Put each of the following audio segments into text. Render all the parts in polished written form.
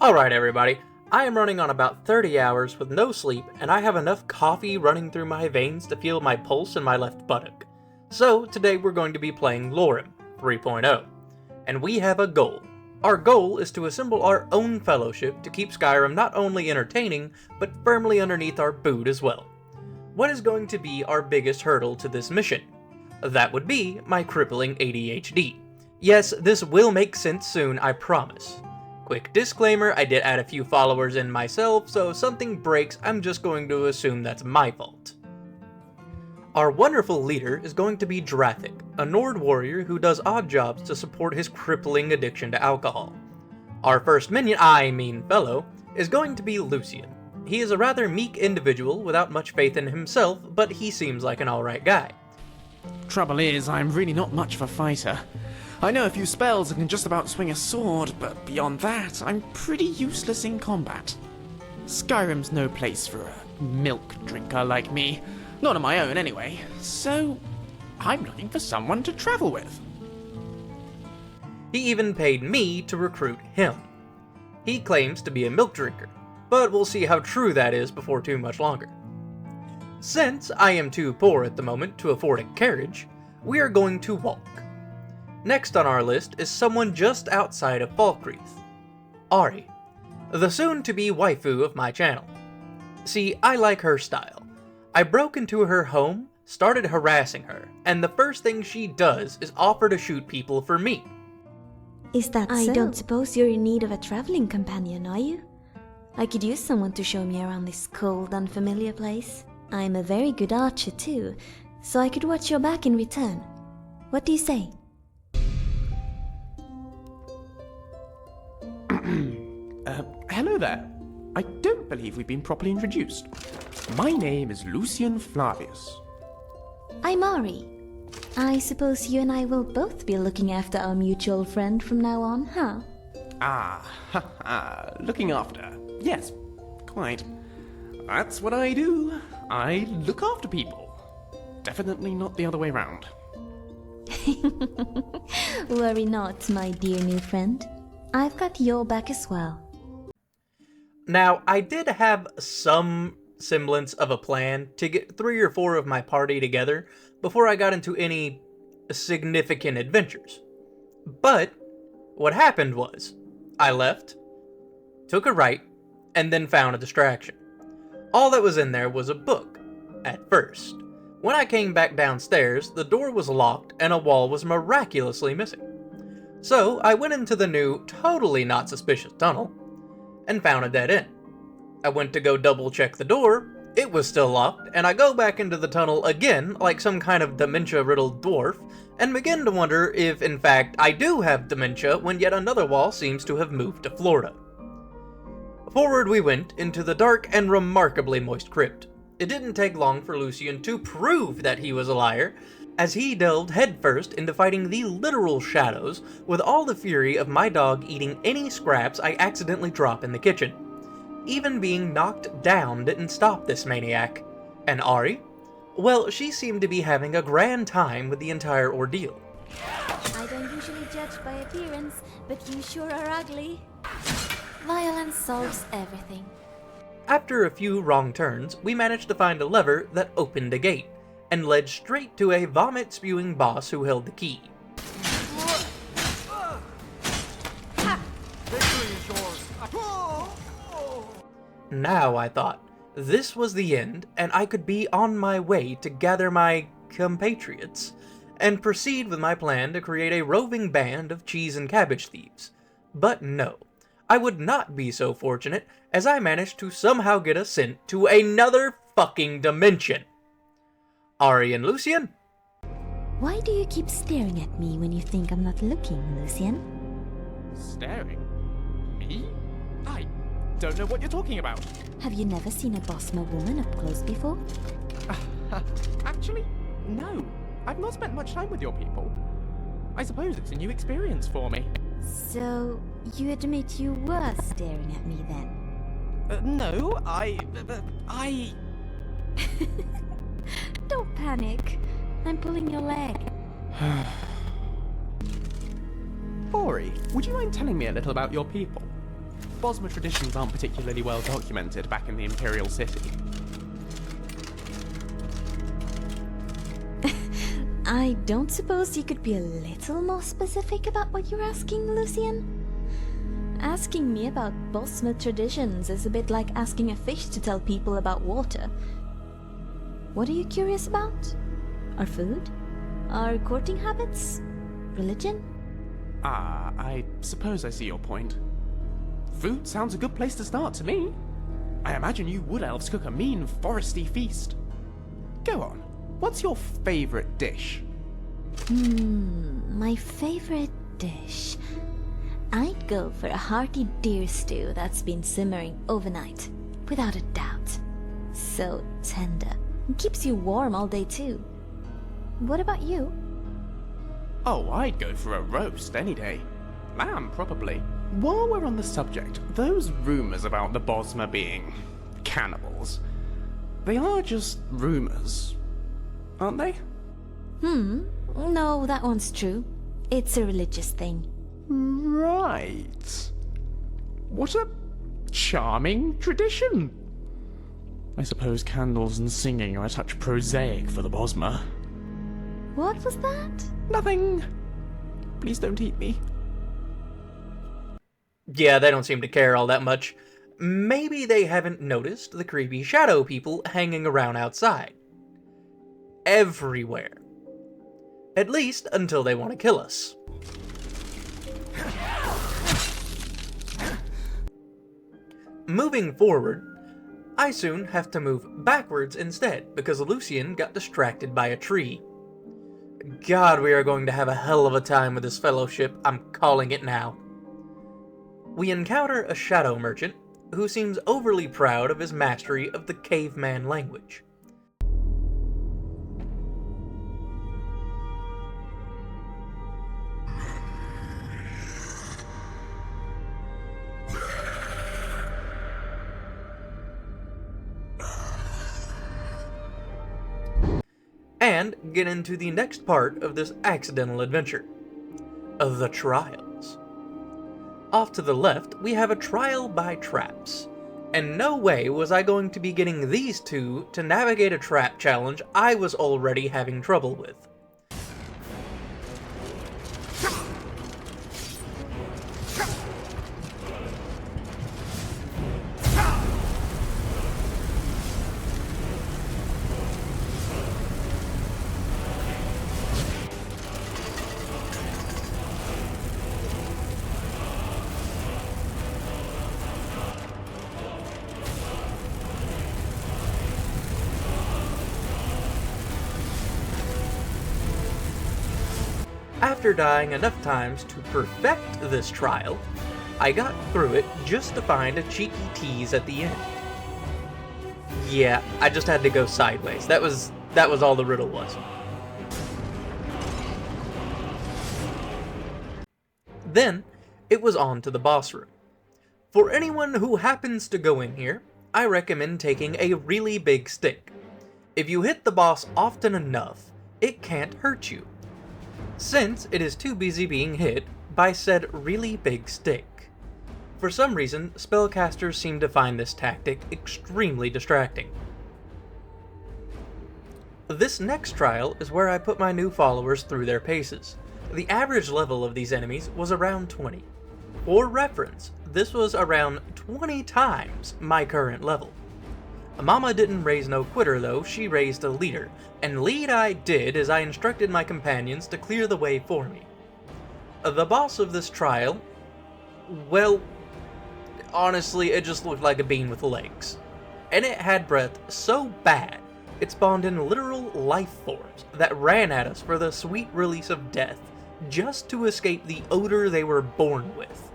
Alright everybody, I am running on about 30 hours with no sleep, and I have enough coffee running through my veins to feel my pulse in my left buttock. So today we're going to be playing Lorerim 3.0, and we have a goal. Our goal is to assemble our own fellowship to keep Skyrim not only entertaining, but firmly underneath our boot as well. What is going to be our biggest hurdle to this mission? That would be my crippling ADHD. Yes, this will make sense soon, I promise. Quick disclaimer, I did add a few followers in myself, so if something breaks, I'm just going to assume that's my fault. Our wonderful leader is going to be Drathic, a Nord warrior who does odd jobs to support his crippling addiction to alcohol. Our first minion, fellow, is going to be Lucian. He is a rather meek individual without much faith in himself, but he seems like an alright guy. Trouble is, I'm really not much of a fighter. I know a few spells and can just about swing a sword, but beyond that, I'm pretty useless in combat. Skyrim's no place for a milk drinker like me. Not on my own, anyway. So, I'm looking for someone to travel with. He even paid me to recruit him. He claims to be a milk drinker, but we'll see how true that is before too much longer. Since I am too poor at the moment to afford a carriage, we are going to walk. Next on our list is someone just outside of Falkreath, Ari, the soon-to-be waifu of my channel. See, I like her style. I broke into her home, started harassing her, and the first thing she does is offer to shoot people for me. Is that so? I don't suppose you're in need of a traveling companion, are you? I could use someone to show me around this cold, unfamiliar place. I'm a very good archer too, so I could watch your back in return. What do you say? Hello there. I don't believe we've been properly introduced. My name is Lucian Flavius. I'm Ari. I suppose you and I will both be looking after our mutual friend from now on, huh? Looking after. Yes, quite. That's what I do. I look after people. Definitely not the other way round. Worry not, my dear new friend. I've got your back as well. Now, I did have some semblance of a plan to get 3 or 4 of my party together before I got into any significant adventures. But what happened was, I left, took a right, and then found a distraction. All that was in there was a book, at first. When I came back downstairs, the door was locked and a wall was miraculously missing. So I went into the new, totally not suspicious tunnel, and found a dead end. I went to go double check the door, it was still locked, and I go back into the tunnel again like some kind of dementia-riddled dwarf, and begin to wonder if in fact I do have dementia when yet another wall seems to have moved to Florida. Forward we went into the dark and remarkably moist crypt. It didn't take long for Lucian to prove that he was a liar, as he delved headfirst into fighting the literal shadows with all the fury of my dog eating any scraps I accidentally drop in the kitchen. Even being knocked down didn't stop this maniac. And Ari? Well, she seemed to be having a grand time with the entire ordeal. I don't usually judge by appearance, but you sure are ugly. Violence solves everything. After a few wrong turns, we managed to find a lever that opened a gate, and led straight to a vomit-spewing boss who held the key. Now, I thought, this was the end, and I could be on my way to gather my compatriots, and proceed with my plan to create a roving band of cheese and cabbage thieves. But no, I would not be so fortunate, as I managed to somehow get us sent to another fucking dimension. Ari and Lucian? Why do you keep staring at me when you think I'm not looking, Lucian? Staring? Me? I don't know what you're talking about. Have you never seen a Bosma woman up close before? Actually, no. I've not spent much time with your people. I suppose it's a new experience for me. So, you admit you were staring at me then? No, I... Don't panic. I'm pulling your leg. Ori, would you mind telling me a little about your people? Bosmer traditions aren't particularly well documented back in the Imperial City. I don't suppose you could be a little more specific about what you're asking, Lucian? Asking me about Bosmer traditions is a bit like asking a fish to tell people about water. What are you curious about? Our food? Our courting habits? Religion? I suppose I see your point. Food sounds a good place to start to me. I imagine you wood elves cook a mean, foresty feast. Go on, what's your favourite dish? My favorite dish. I'd go for a hearty deer stew that's been simmering overnight, without a doubt. So tender. It keeps you warm all day too. What about you? Oh, I'd go for a roast any day. Lamb, probably. While we're on the subject, those rumours about the Bosmer being cannibals, they are just rumours, aren't they? No, that one's true. It's a religious thing. Right. What a charming tradition. I suppose candles and singing are a touch prosaic for the Bosmer. What was that? Nothing. Please don't eat me. Yeah, they don't seem to care all that much. Maybe they haven't noticed the creepy shadow people hanging around outside. Everywhere. At least until they want to kill us. Moving forward, I soon have to move backwards instead because Lucian got distracted by a tree. God, we are going to have a hell of a time with this fellowship, I'm calling it now. We encounter a shadow merchant who seems overly proud of his mastery of the caveman language. And get into the next part of this accidental adventure. The trials. Off to the left, we have a trial by traps. And no way was I going to be getting these two to navigate a trap challenge I was already having trouble with. After dying enough times to perfect this trial, I got through it just to find a cheeky tease at the end. Yeah, I just had to go sideways. That was all the riddle was. Then, it was on to the boss room. For anyone who happens to go in here, I recommend taking a really big stick. If you hit the boss often enough, it can't hurt you, since it is too busy being hit by said really big stick. For some reason, spellcasters seem to find this tactic extremely distracting. This next trial is where I put my new followers through their paces. The average level of these enemies was around 20. For reference, this was around 20 times my current level. Mama didn't raise no quitter though, she raised a leader, and lead I did as I instructed my companions to clear the way for me. The boss of this trial, well, honestly, it just looked like a bean with legs. And it had breath so bad, it spawned in literal life forms that ran at us for the sweet release of death, just to escape the odor they were born with.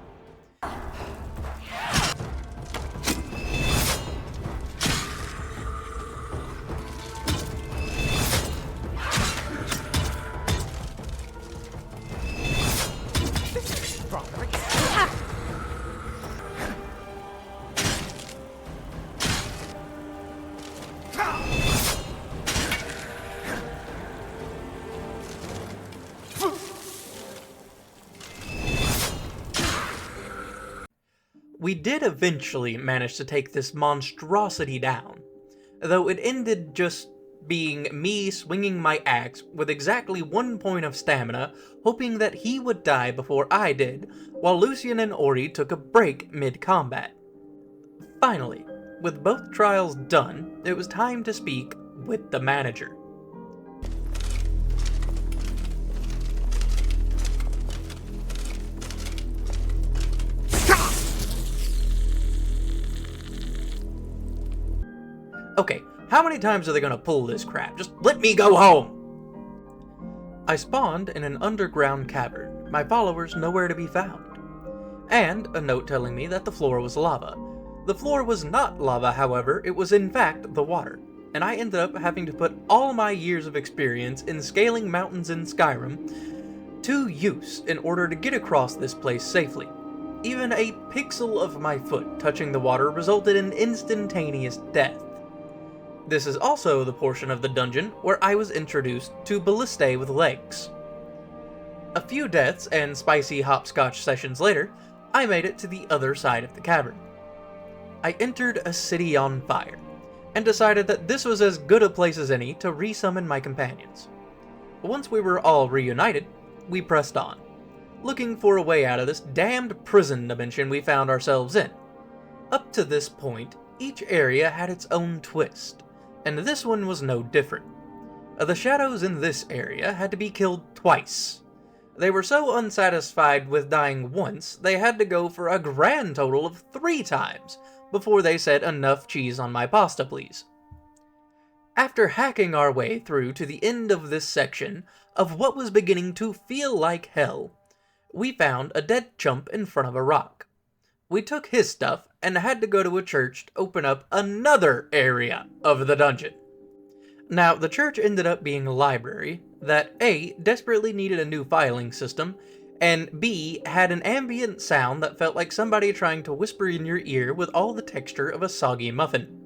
We did eventually manage to take this monstrosity down, though it ended just being me swinging my axe with exactly 1 point of stamina, hoping that he would die before I did, while Lucian and Ori took a break mid-combat. Finally, with both trials done, it was time to speak with the manager. Okay, how many times are they gonna pull this crap? Just let me go home! I spawned in an underground cavern, my followers nowhere to be found, and a note telling me that the floor was lava. The floor was not lava, however, it was in fact the water, and I ended up having to put all my years of experience in scaling mountains in Skyrim to use in order to get across this place safely. Even a pixel of my foot touching the water resulted in instantaneous death. This is also the portion of the dungeon where I was introduced to ballistae with legs. A few deaths and spicy hopscotch sessions later, I made it to the other side of the cavern. I entered a city on fire, and decided that this was as good a place as any to resummon my companions. Once we were all reunited, we pressed on, looking for a way out of this damned prison dimension we found ourselves in. Up to this point, each area had its own twist, and this one was no different. The shadows in this area had to be killed twice. They were so unsatisfied with dying once, they had to go for a grand total of 3 times before they said enough cheese on my pasta please. After hacking our way through to the end of this section of what was beginning to feel like hell, we found a dead chump in front of a rock. We took his stuff and had to go to a church to open up another area of the dungeon. Now, the church ended up being a library that A, desperately needed a new filing system, and B, had an ambient sound that felt like somebody trying to whisper in your ear with all the texture of a soggy muffin.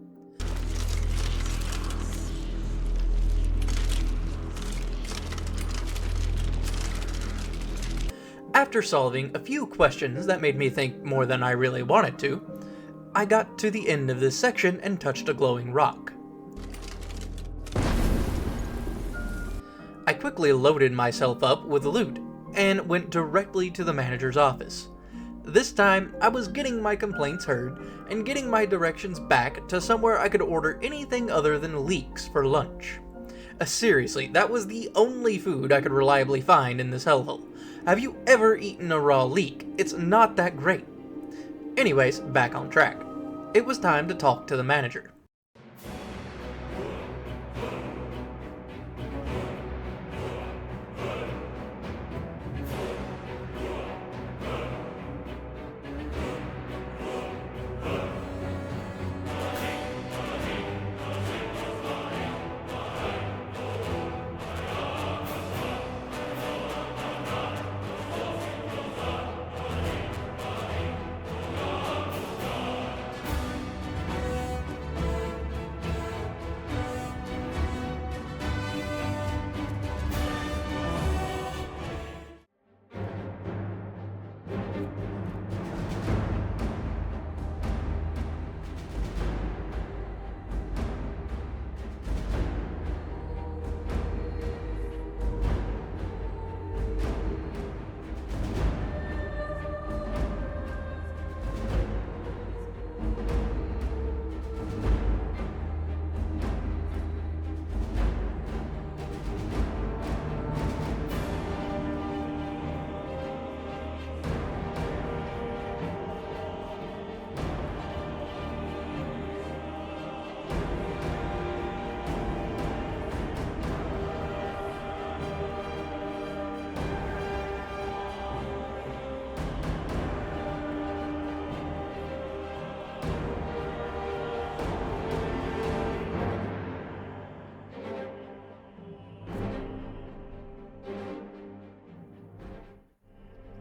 After solving a few questions that made me think more than I really wanted to, I got to the end of this section and touched a glowing rock. I quickly loaded myself up with loot and went directly to the manager's office. This time, I was getting my complaints heard and getting my directions back to somewhere I could order anything other than leeks for lunch. Seriously, that was the only food I could reliably find in this hellhole. Have you ever eaten a raw leek? It's not that great. Anyways, back on track. It was time to talk to the manager.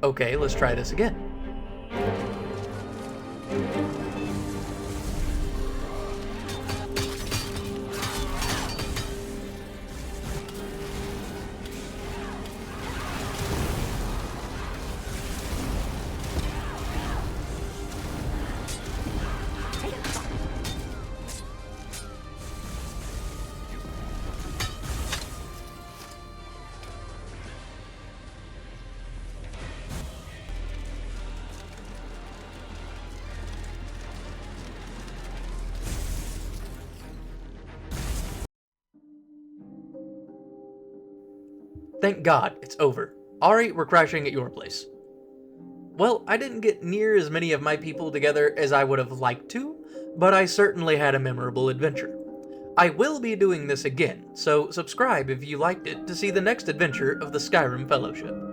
Okay, let's try this again. Thank God, it's over. Ari, we're crashing at your place. Well, I didn't get near as many of my people together as I would have liked to, but I certainly had a memorable adventure. I will be doing this again, so subscribe if you liked it to see the next adventure of the Skyrim Fellowship.